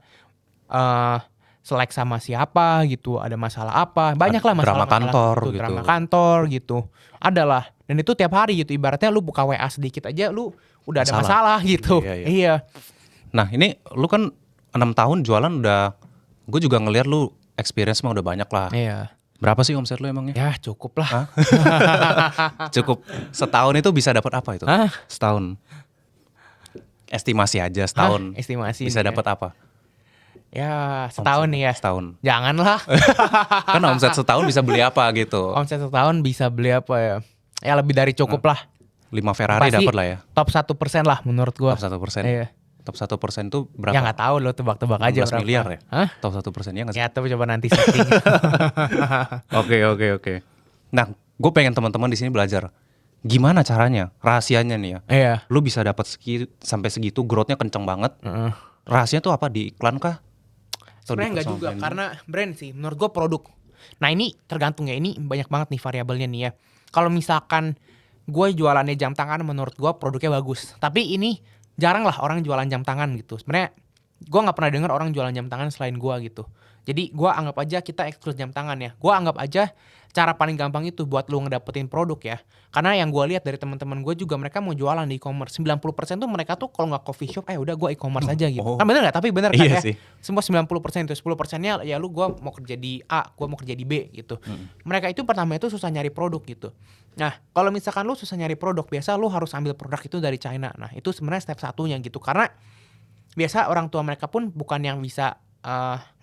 selek sama siapa gitu, ada masalah apa, banyak lah Drama masalah kantor gitu, gitu. drama kantor gitu, adalah. Dan itu tiap hari gitu, ibaratnya lu buka WA sedikit aja lu udah ada masalah gitu. Iya, iya. Iya. Nah ini lu kan 6 tahun jualan udah, gue juga ngeliat lu experience mah udah banyak lah. Iya. Berapa sih omset lu emangnya? Ya cukup lah. Cukup setahun itu bisa dapat apa itu? Hah? Setahun. Estimasi aja setahun. Estimasi Bisa nih ya. dapat apa? Ya setahun nih ya. Setahun. Janganlah. Kan omset setahun bisa beli apa gitu? Omset setahun bisa beli apa ya? Ya lebih dari cukup lah. 5 Ferrari Pasti dapat lah ya. Top 1% lah menurut gua. Top 1%. Iya. Top 1% itu berapa? Ya nggak tahu lo, tebak-tebak aja 16 berapa. miliar ya? Hah? Top 1% ya nggak sih? Ya tapi coba nanti setting. Oke. Nah, gue pengen teman-teman di sini belajar gimana caranya, rahasianya nih ya. Iya. Lu bisa dapat sampai segitu, growth-nya kenceng banget. Rahasianya tuh apa, di iklan kah? Atau di Sebenarnya nggak personal juga, branding? karena brand sih. Menurut gue produk. Nah ini tergantung ya, ini banyak banget nih variabelnya nih ya. Kalau misalkan gue jualannya jam tangan, menurut gue produknya bagus. Tapi ini jarang lah orang jualan jam tangan gitu. Sebenarnya gue nggak pernah dengar orang jualan jam tangan selain gue gitu. Jadi gue anggap aja kita eksklusif jam tangan ya. Gue anggap aja cara paling gampang itu buat lu ngedapetin produk ya. Karena yang gue lihat dari teman-teman gue juga, mereka mau jualan di e-commerce. 90% tuh mereka tuh kalau nggak coffee shop, udah gue e-commerce aja gitu. Oh. Kan bener nggak? Tapi bener kan Iya ya. sih. Semua 90% itu 10%-nya ya lu gue mau kerja di A, gue mau kerja di B gitu. Mereka itu pertama itu susah nyari produk gitu. Nah kalau misalkan lu susah nyari produk, biasa lu harus ambil produk itu dari China. Nah itu sebenarnya step satunya gitu. Karena biasa orang tua mereka pun bukan yang bisa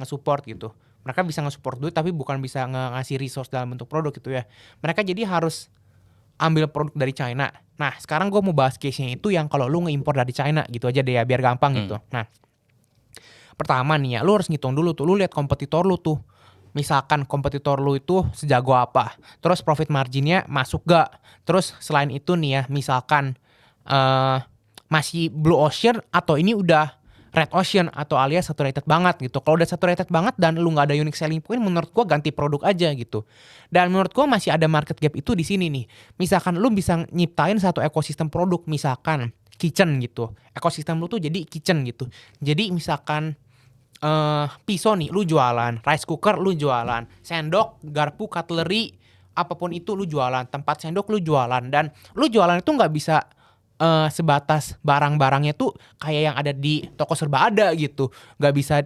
nge-support gitu. Mereka bisa nge-support duit tapi bukan bisa ngasih resource dalam bentuk produk gitu ya. Mereka jadi harus ambil produk dari China. Nah sekarang gue mau bahas case-nya itu yang kalau lu nge-import dari China gitu aja deh ya, biar gampang gitu. Nah pertama nih ya, lu harus ngitung dulu tuh, lu lihat kompetitor lu tuh. Misalkan kompetitor lu itu sejago apa, terus profit marginnya masuk gak, terus selain itu nih ya, misalkan masih blue ocean atau ini udah red ocean atau alias saturated banget gitu. Kalau udah saturated banget dan lu nggak ada unique selling point, menurut gua ganti produk aja gitu. Dan menurut gua masih ada market gap itu di sini nih. Misalkan lu bisa nyiptain satu ekosistem produk, misalkan kitchen gitu. Ekosistem lu tuh jadi kitchen gitu. Jadi misalkan pisau nih lu jualan, rice cooker lu jualan, sendok, garpu, cutlery, apapun itu lu jualan, tempat sendok lu jualan, dan lu jualan itu nggak bisa sebatas barang-barangnya tuh kayak yang ada di toko serba ada gitu, nggak bisa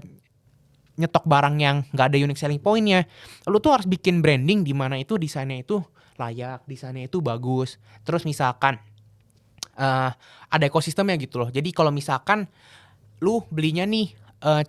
nyetok barang yang nggak ada unique selling pointnya. Lu tuh harus bikin branding di mana itu desainnya itu layak, desainnya itu bagus. Terus misalkan ada ekosistemnya gitu loh. Jadi kalau misalkan lu belinya nih,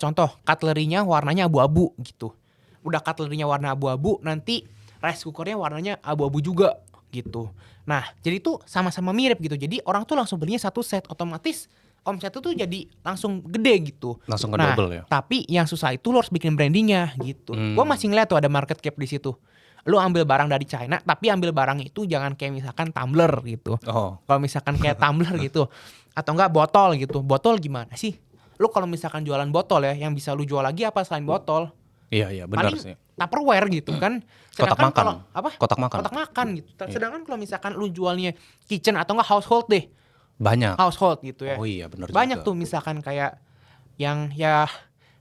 contoh cutlery-nya warnanya abu-abu gitu. Udah cutlery-nya warna abu-abu, nanti rice cooker-nya warnanya abu-abu juga gitu. Nah, jadi tuh sama-sama mirip gitu. Jadi orang tuh langsung belinya satu set, otomatis omset itu tuh jadi langsung gede gitu. Langsung ke Nah, double ya. tapi yang susah itu lo harus bikin brandingnya gitu. Gua masih ngeliat tuh ada market cap di situ. Lu ambil barang dari China, tapi ambil barang itu jangan kayak misalkan tumbler gitu. Oh, Kalau misalkan kayak tumbler gitu, atau enggak botol gitu. Botol gimana sih? Lu kalau misalkan jualan botol ya, yang bisa lu jual lagi apa selain botol? iya benar Paling sih. Tupperware gitu kan. Kotak Sedangkan makan. kalau apa? Kotak makan. Kotak makan gitu. Sedangkan kalau misalkan lu jualnya kitchen atau enggak household deh. Banyak. Household gitu ya. Oh iya benar Banyak juga. tuh misalkan kayak yang ya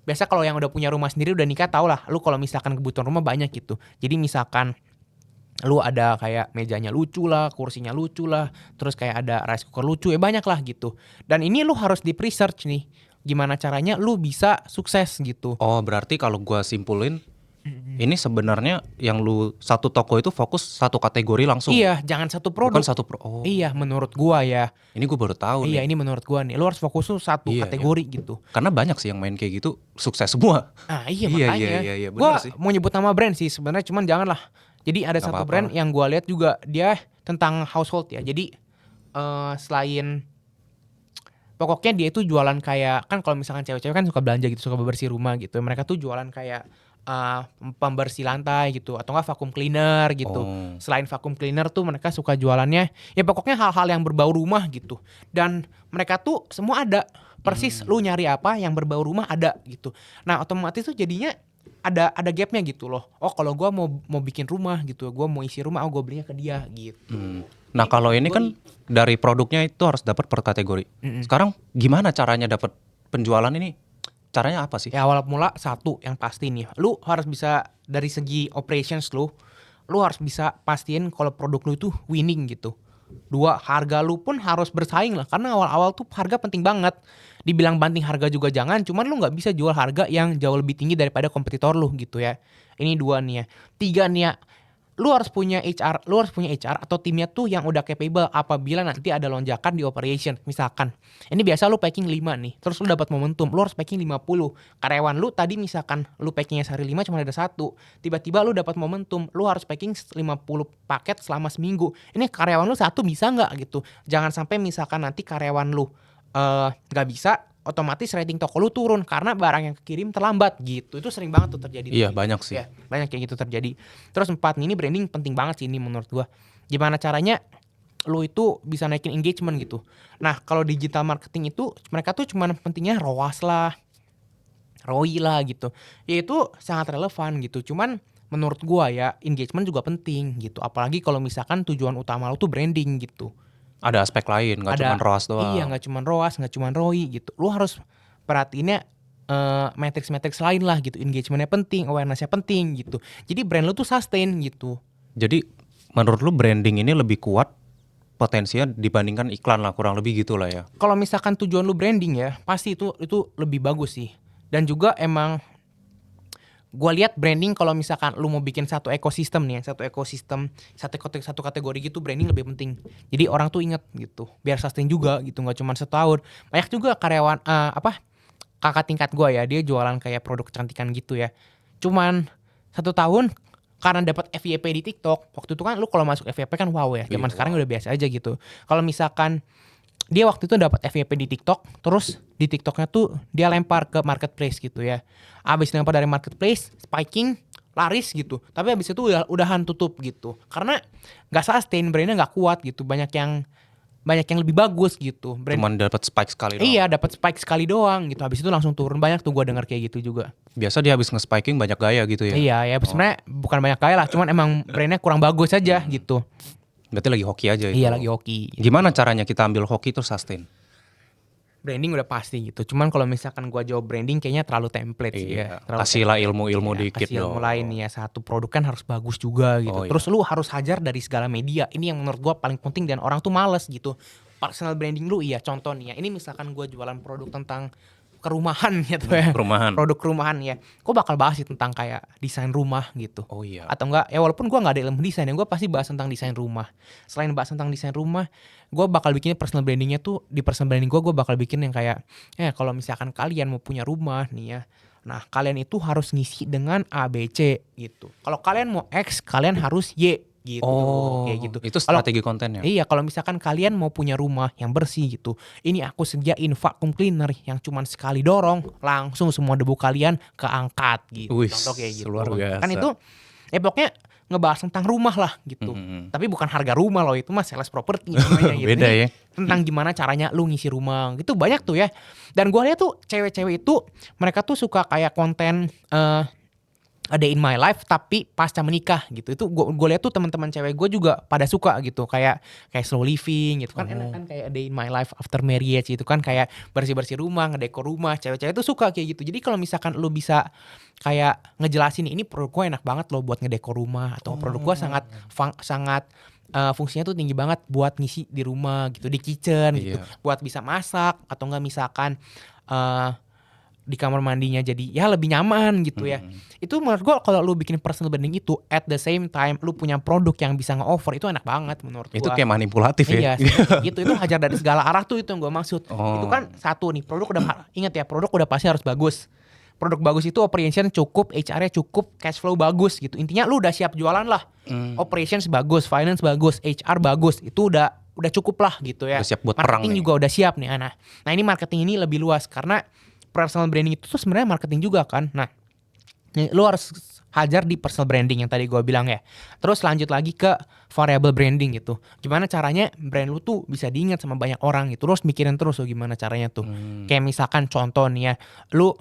biasa kalau yang udah punya rumah sendiri udah nikah tau lah. Lu kalau misalkan kebutuhan rumah banyak gitu. Jadi misalkan lu ada kayak mejanya lucu lah, kursinya lucu lah, terus kayak ada rice cooker lucu, ya banyak lah gitu. Dan ini lu harus di research nih, gimana caranya lu bisa sukses gitu. Oh, berarti kalau gua simpulin ini sebenarnya yang lu satu toko itu fokus satu kategori langsung. Iya, jangan satu produk. Bukan satu oh. Iya, menurut gua ya. Ini gua baru tahu Iya, nih. ini menurut gua nih. Lu harus fokus tuh satu Iya, kategori gitu. Karena banyak sih yang main kayak gitu sukses semua. Ah, iya Iya, makanya. iya, bener Gua sih. mau nyebut nama brand sih sebenarnya, cuman janganlah. Jadi ada Gak satu apa-apa brand lah. yang gua lihat juga dia tentang household ya. Jadi selain pokoknya dia itu jualan kayak, kan kalau misalkan cewek-cewek kan suka belanja gitu, suka bebersih rumah gitu. Mereka tuh jualan kayak pembersih lantai gitu, atau enggak vacuum cleaner gitu. Oh. Selain vacuum cleaner tuh mereka suka jualannya ya pokoknya hal-hal yang berbau rumah gitu. Dan mereka tuh semua ada persis, lu nyari apa yang berbau rumah ada gitu. Nah, otomatis tuh jadinya ada gapnya gitu loh. Oh, kalau gua mau bikin rumah gitu, gua mau isi rumah, oh gua belinya ke dia gitu. Nah, kalau ini kan dari produknya itu harus dapat per kategori. Sekarang gimana caranya dapat penjualan ini? Caranya apa sih? Ya awal mula satu yang pasti nih, lu harus bisa dari segi operations lu harus bisa pastiin kalau produk lu itu winning gitu. Dua, harga lu pun harus bersaing lah, karena awal-awal tuh harga penting banget. Dibilang banting harga juga jangan, cuman lu nggak bisa jual harga yang jauh lebih tinggi daripada kompetitor lu gitu ya. Ini dua nih ya. Tiga nih ya, lu harus punya HR atau timnya tuh yang udah capable apabila nanti ada lonjakan di operation. Misalkan, ini biasa lu packing 5 nih, terus lu dapat momentum, lu harus packing 50. Karyawan lu tadi misalkan lu packingnya sehari 5 cuma ada satu, tiba-tiba lu dapat momentum, lu harus packing 50 paket selama seminggu. Ini karyawan lu satu bisa nggak gitu? Jangan sampai misalkan nanti karyawan lu nggak bisa, otomatis rating toko lu turun karena barang yang kirim terlambat gitu. Itu sering banget tuh terjadi. Iya, banyak sih. Ya, banyak kayak gitu terjadi. Terus 4, ini branding penting banget sih ini menurut gua. Gimana caranya lu itu bisa naikin engagement gitu. Nah, kalau digital marketing itu mereka tuh cuman pentingnya ROAS lah, ROI lah gitu. Ya itu sangat relevan gitu. Cuman menurut gua ya engagement juga penting gitu. Apalagi kalau misalkan tujuan utama lu tuh branding gitu. Ada aspek lain, nggak cuma ROAS doang. Iya, nggak cuma ROAS, nggak cuma ROI gitu. Lu harus perhatiinnya matrix-matrix lain lah gitu. Engagementnya penting, awarenessnya penting gitu. Jadi brand lu tuh sustain gitu. Jadi menurut lu branding ini lebih kuat potensinya dibandingkan iklan lah, kurang lebih gitu lah ya. Kalau misalkan tujuan lu branding ya, pasti itu lebih bagus sih. Dan juga emang gue lihat branding kalau misalkan lu mau bikin satu ekosistem nih, satu kategori gitu, branding lebih penting. Jadi orang tuh inget gitu, biar sustain juga gitu, nggak cuma setahun. Banyak juga karyawan kakak tingkat gue ya, dia jualan kayak produk kecantikan gitu ya. Cuman 1 tahun karena dapat FYP di TikTok. Waktu itu kan lu kalau masuk FYP kan wow ya. Zaman sekarang udah biasa aja gitu. Kalau misalkan dia waktu itu dapat FYP di TikTok, terus di TikToknya tuh dia lempar ke marketplace gitu ya. Abis lempar dari marketplace, spiking, laris gitu. Tapi abis itu udahan tutup gitu. Karena nggak sustain, brandnya nggak kuat gitu. Banyak yang lebih bagus gitu. Cuman dapat spike sekali doang. Iya, dapat spike sekali doang gitu. Habis itu langsung turun. Banyak tuh gue denger kayak gitu juga. Biasa dia habis nge-spiking banyak gaya gitu ya. Iya, ya sebenarnya bukan banyak kaya lah, cuman emang brandnya kurang bagus aja gitu. Berarti lagi hoki aja itu. Iya, lagi hoki. Gimana caranya kita ambil hoki terus sustain? Branding udah pasti gitu. Cuman kalau misalkan gua jawab branding kayaknya terlalu template sih ya. Iya. Terlalu Kasihlah template. ilmu-ilmu Iya, dikit kasih ilmu dong. lain nih ya. Satu produk kan harus bagus juga gitu. Oh, Terus iya. lu harus hajar dari segala media. Ini yang menurut gua paling penting dan orang tuh males gitu. Personal branding lu iya contoh nih ya. Ini misalkan gua jualan produk tentang kerumahan gitu ya. Perumahan. Produk rumahan ya. Gue bakal bahas sih tentang kayak desain rumah gitu. Oh iya. Atau enggak ya walaupun gue nggak ada ilmu desain ya gue pasti bahas tentang desain rumah. Selain bahas tentang desain rumah, gue bakal bikin personal brandingnya tuh di personal branding gue bakal bikin yang kayak kalau misalkan kalian mau punya rumah nih ya, nah kalian itu harus ngisi dengan A B C gitu. Kalau kalian mau X kalian harus Y gitu. Oh, Kayak gitu. itu Kalau strategi kontennya. Iya, kalau misalkan kalian mau punya rumah yang bersih gitu, ini aku sediain vacuum cleaner yang cuman sekali dorong, langsung semua debu kalian keangkat gitu. Wih, Contoh kayak gitu. luar biasa. Kan itu, pokoknya ngebahas tentang rumah lah gitu. Tapi bukan harga rumah loh, itu mah sales property namanya gitu. Beda Ini ya. tentang gimana caranya lu ngisi rumah gitu, banyak tuh ya. Dan gue lihat tuh cewek-cewek itu, mereka tuh suka kayak konten A Day in My Life tapi pasca menikah gitu. Itu gue lihat tuh teman-teman cewek gue juga pada suka gitu, kayak slow living gitu kan. Enak kan kayak A Day in My Life after marriage gitu kan, kayak bersih-bersih rumah, ngedekor rumah. Cewek-cewek tuh suka kayak gitu. Jadi kalau misalkan lu bisa kayak ngejelasin ini produk gue enak banget loh buat ngedekor rumah, atau produk gue sangat fungsinya tuh tinggi banget buat ngisi di rumah gitu, di kitchen gitu, Iya. buat bisa masak, atau enggak misalkan di kamar mandinya jadi ya lebih nyaman gitu ya. Itu menurut gua kalau lu bikin personal branding itu at the same time lu punya produk yang bisa nge-offer, itu enak banget menurut gua. Itu kayak manipulatif ya. Iya, gitu. Itu hajar dari segala arah tuh, itu yang gua maksud. Oh. Itu kan satu nih, produk udah ingat ya, produk udah pasti harus bagus. Produk bagus itu operation cukup, HR-nya cukup, cash flow bagus gitu. Intinya lu udah siap jualan lah. Operations bagus, finance bagus, HR bagus. Itu udah cukup lah gitu ya. Udah siap buat perang Marketing nih. juga udah siap nih. Nah, ini marketing ini lebih luas karena personal branding itu tuh sebenarnya marketing juga kan. Nah, lu harus hajar di personal branding yang tadi gue bilang ya. Terus lanjut lagi ke variable branding gitu. Gimana caranya brand lu tuh bisa diingat sama banyak orang gitu. Lu harus mikirin terus loh gimana caranya tuh. Kayak misalkan contoh nih ya, lu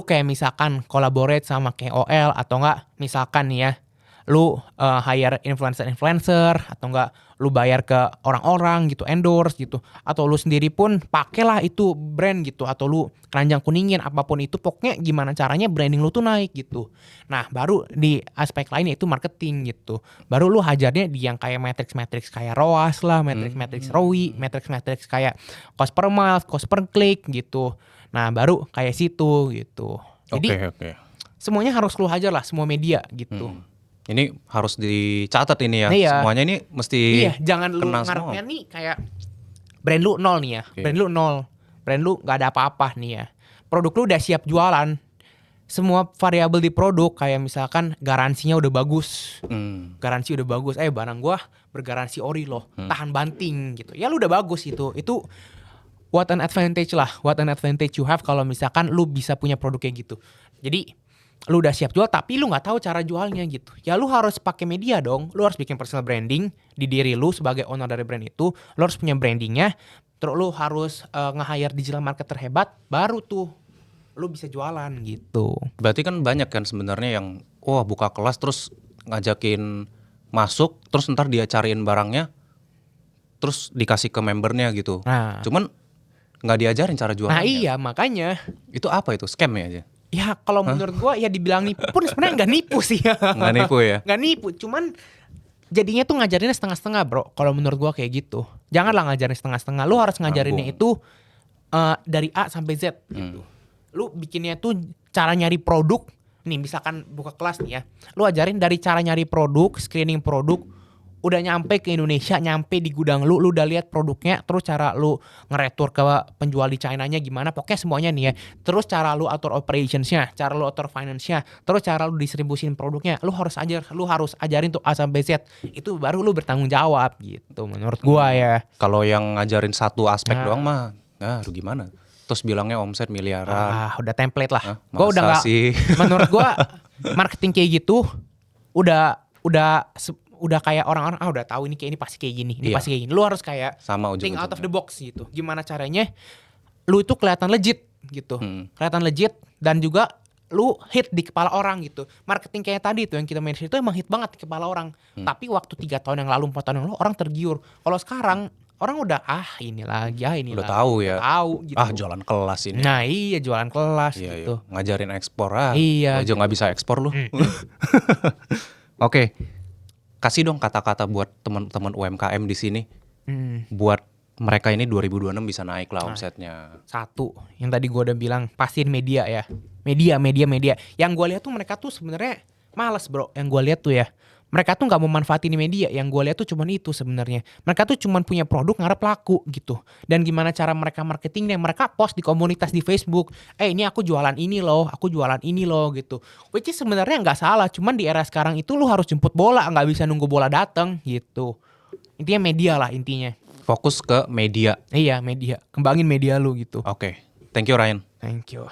kayak misalkan collaborate sama KOL, atau enggak misalkan nih ya, lu hire influencer atau enggak lu bayar ke orang-orang gitu, endorse gitu, atau lu sendiri pun pakailah itu brand gitu, atau lu keranjang kuningin, apapun itu, pokoknya gimana caranya branding lu tuh naik gitu. Nah baru di aspek lainnya itu marketing gitu, baru lu hajarnya di yang kayak matrix kayak ROAS lah, matrix ROI, matrix kayak cost per mile, cost per click gitu. Nah baru kayak situ gitu. Jadi Oke. semuanya harus lu hajar lah, semua media gitu. Ini harus dicatat ini ya. Iya. Semuanya ini mesti Iya, jangan lu kena ngarepnya semua. nih kayak brand lu nol nih ya. Oke. Brand lu nol. Brand lu gak ada apa-apa nih ya. Produk lu udah siap jualan. Semua variabel di produk kayak misalkan garansinya udah bagus. Garansi udah bagus. Barang gua bergaransi ori loh. Tahan banting gitu. Ya lu udah bagus itu. Itu what an advantage lah. What an advantage you have kalau misalkan lu bisa punya produk kayak gitu. Jadi lu udah siap jual tapi lu nggak tahu cara jualnya gitu. Ya lu harus pakai media dong. Lu harus bikin personal branding di diri lu sebagai owner dari brand itu. Lu harus punya brandingnya. Terus lu harus nge-hire digital marketer hebat. Baru tuh lu bisa jualan gitu. Berarti kan banyak kan sebenarnya yang buka kelas terus ngajakin masuk, terus ntar dia cariin barangnya, terus dikasih ke membernya gitu. Nah. Cuman nggak diajarin cara jualannya. Nah iya makanya. Itu apa itu? Scam ya aja? Ya kalau menurut gua ya dibilang nipu pun sebenarnya nggak nipu sih ya. Nggak nipu ya? Nggak nipu, cuman jadinya tuh ngajarinnya setengah-setengah bro. Kalau menurut gua kayak gitu. Janganlah ngajarin setengah-setengah. Lu harus ngajarinnya itu dari A sampai Z gitu. Lu bikinnya tuh cara nyari produk. Nih misalkan buka kelas nih ya. Lu ajarin dari cara nyari produk, screening produk. Udah nyampe ke Indonesia, nyampe di gudang lu udah lihat produknya, terus cara lu ngeretur ke penjual di China-nya gimana, pokoknya semuanya nih ya. Terus cara lu atur operations-nya, cara lu atur finance-nya, terus cara lu distribusin produknya, lu harus ajarin tuh A sampai Z. Itu baru lu bertanggung jawab gitu menurut gua ya. Kalau yang ngajarin satu aspek doang mah, aduh gimana? Terus bilangnya omset miliaran. Udah template lah. Masa Gua udah nggak. sih? Menurut gua marketing kayak gitu udah kayak orang-orang udah tahu ini kayak ini pasti kayak gini, ini Iya. pasti kayak gini. Lu harus kayak Sama think out of ujung-ujungnya. the box gitu. Gimana caranya lu itu kelihatan legit gitu. Kelihatan legit dan juga lu hit di kepala orang gitu. Marketing kayak tadi tuh yang kita mention itu emang hit banget di kepala orang. Tapi waktu 3 tahun yang lalu, 4 tahun yang lalu orang tergiur. Kalau sekarang orang udah ini lagi, ini Udah lagi. tahu ya. Tahu gitu. Jualan kelas ini. Nah iya jualan kelas Iya, gitu. iya. Ngajarin ekspor Iya, Lu aja nggak bisa ekspor lu. Oke. Kasih dong kata-kata buat teman-teman UMKM di sini. Buat mereka ini 2026 bisa naik lah omsetnya. Satu, yang tadi gue udah bilang, pastiin media ya. Media. Yang gue lihat tuh mereka tuh sebenarnya males bro. Yang gue lihat tuh ya, mereka tuh nggak mau manfaatin media. Yang gue lihat tuh cuman itu sebenarnya. Mereka tuh cuman punya produk ngarep laku gitu. Dan gimana cara mereka marketingnya? Mereka post di komunitas di Facebook. Ini aku jualan ini loh, gitu. Which is sebenarnya nggak salah. Cuman di era sekarang itu lu harus jemput bola, nggak bisa nunggu bola datang gitu. Intinya media lah intinya. Fokus ke media. Iya media, kembangin media lu gitu. Oke. Thank you Ryan. Thank you.